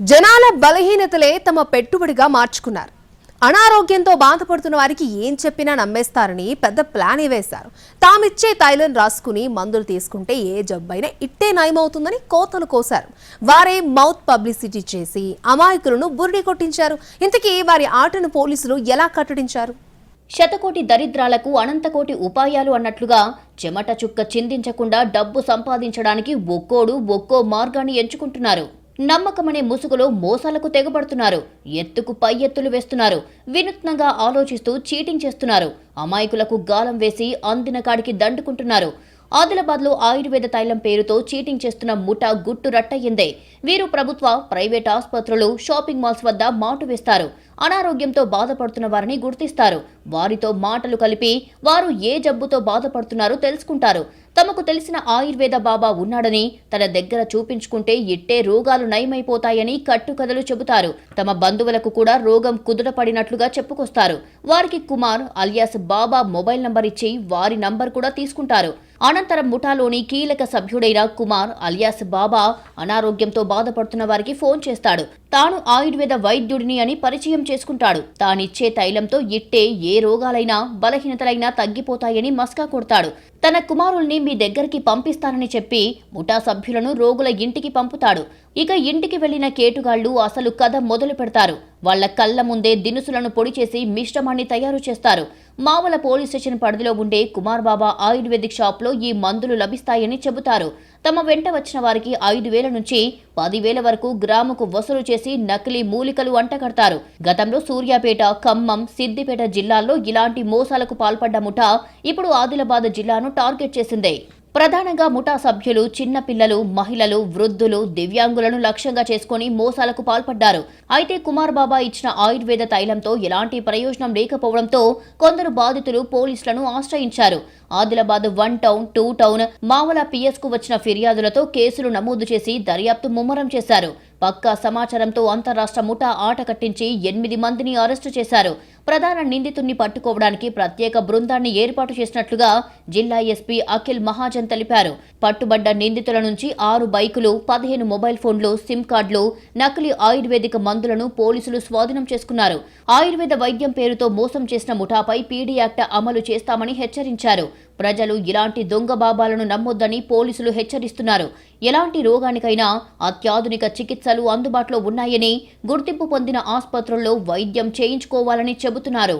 జనాల బలహీనతలే తమ పెట్టుబడిగా మార్చుకున్నారు. అనారోగ్యంతో బాధపడుతున్న వారికి ఏం చెప్పినా నమ్మేస్తారని పెద్ద ప్లాన్ వేశారు. తామిచ్చే తైలం రాసుకుని మందులు తీసుకుంటే ఏ జబ్బైనా ఇట్టే నయమవుతుందని కోతలు కోశారు. వారే మౌత్ పబ్లిసిటీ చేసి అమాయకులను బురిడి కొట్టించారు. ఇంతకీ వారి ఆటను పోలీసులు ఎలా కట్టడించారు? శతకోటి దరిద్రాలకు అనంతకోటి ఉపాయాలు అన్నట్లుగా చెమట చుక్క చిందించకుండా డబ్బు సంపాదించడానికి ఒక్కో మార్గాన్ని ఎంచుకుంటున్నారు. నమ్మకమనే ముసుగులో మోసాలకు తెగబడుతున్నారు. ఎత్తుకు పై ఎత్తులు వేస్తున్నారు. వినూత్నంగా ఆలోచిస్తూ చీటింగ్ చేస్తున్నారు. అమాయకులకు గాలం వేసి అందిన కాడికి దండుకుంటున్నారు. ఆదిలాబాద్లో ఆయుర్వేద తైలం పేరుతో చీటింగ్ చేస్తున్న ముఠా గుట్టు రట్టయ్యిందే. వీరు ప్రభుత్వ, ప్రైవేట్ ఆసుపత్రులు, షాపింగ్ మాల్స్ వద్ద మాటు వేస్తారు. అనారోగ్యంతో బాధపడుతున్న వారిని గుర్తిస్తారు. వారితో మాటలు కలిపి వారు ఏ జబ్బుతో బాధపడుతున్నారో తెలుసుకుంటారు. తమకు తెలిసిన ఆయుర్వేద బాబా ఉన్నాడని, తన దగ్గర చూపించుకుంటే ఇట్టే రోగాలు నయమైపోతాయని కట్టుకథలు చెబుతారు. తమ బంధువులకు కూడా రోగం కుదుటపడినట్లుగా చెప్పుకొస్తారు. వారికి కుమార్ అలియాస్ బాబా మొబైల్ నంబర్ ఇచ్చి వారి నంబర్ కూడా తీసుకుంటారు. అనంతరం ముఠాలోని కీలక సభ్యుడైన కుమార్ అలియాస్ బాబా అనారోగ్యంతో బాధపడుతున్న వారికి ఫోన్ చేస్తాడు. తాను ఆయుర్వేద వైద్యుడిని అని పరిచయం చేసుకుంటాడు. తానిచ్చే తైలంతో ఇట్టే ఏ రోగాలైనా బలహీనతలైనా తగ్గిపోతాయని మస్కా కొడతాడు. తన కుమారుల్ని మీ దగ్గరికి పంపిస్తానని చెప్పి ముఠా సభ్యులను రోగుల ఇంటికి పంపుతాడు. ఇక ఇంటికి వెళ్లిన కేటుగాళ్లు అసలు కథ మొదలు పెడతారు. వాళ్ల కళ్ల ముందే దినుసులను పొడి చేసి మిశ్రమాన్ని తయారు చేస్తారు. మావల పోలీస్ స్టేషన్ పరిధిలో ఉండే కుమార్ బాబా ఆయుర్వేదిక్ షాప్లో ఈ మందులు లభిస్తాయని చెబుతారు. తమ వెంట వచ్చిన వారికి 5,000 నుంచి 10,000 వరకు గ్రాముకు వసూలు చేసి నకిలీ మూలికలు అంటగడతారు. గతంలో సూర్యాపేట, ఖమ్మం, సిద్దిపేట జిల్లాల్లో ఇలాంటి మోసాలకు పాల్పడ్డ ముఠా ఇప్పుడు ఆదిలాబాద్ జిల్లాను టార్గెట్ చేసింది. ప్రధానంగా ముఠా సభ్యులు చిన్నపిల్లలు, మహిళలు, వృద్ధులు, దివ్యాంగులను లక్ష్యంగా చేసుకుని మోసాలకు పాల్పడ్డారు. అయితే కుమార్ బాబా ఇచ్చిన ఆయుర్వేద తైలంతో ఎలాంటి ప్రయోజనం లేకపోవడంతో కొందరు బాధితులు పోలీసులను ఆశ్రయించారు. Adilabad 1 town, 2 town, Mavala PS కు వచ్చిన ఫిర్యాదులతో కేసులు నమోదు చేసి దర్యాప్తు ముమ్మరం చేశారు. పక్కా సమాచారంతో అంతరాష్ట్ర ముఠా ఆట కట్టించి 8 మందిని అరెస్టు చేశారు. ప్రధాన నిందితుడిని పట్టుకోవడానికి ప్రత్యేక బృందాన్ని ఏర్పాటు చేసినట్లుగా జిల్లా ఎస్పీ అఖిల్ మహాజన్ తెలిపారు. పట్టుబడ్డ నిందితుల నుంచి 6 బైకులు, 15 మొబైల్ ఫోన్లు, సిమ్ కార్డులు, నకిలీ ఆయుర్వేదిక మందులను పోలీసులు స్వాధీనం చేసుకున్నారు. ఆయుర్వేద వైద్యం పేరుతో మోసం చేసిన ముఠాపై పీడీ యాక్ట్ అమలు చేస్తామని హెచ్చరించారు. ప్రజలు ఇలాంటి దొంగ బాబాలను నమ్మొద్దని పోలీసులు హెచ్చరిస్తున్నారు. ఎలాంటి రోగానికైనా అత్యాధునిక చికిత్సలు అందుబాటులో ఉన్నాయని, గుర్తింపు పొందిన ఆసుపత్రుల్లో వైద్యం చేయించుకోవాలని చెబుతున్నారు.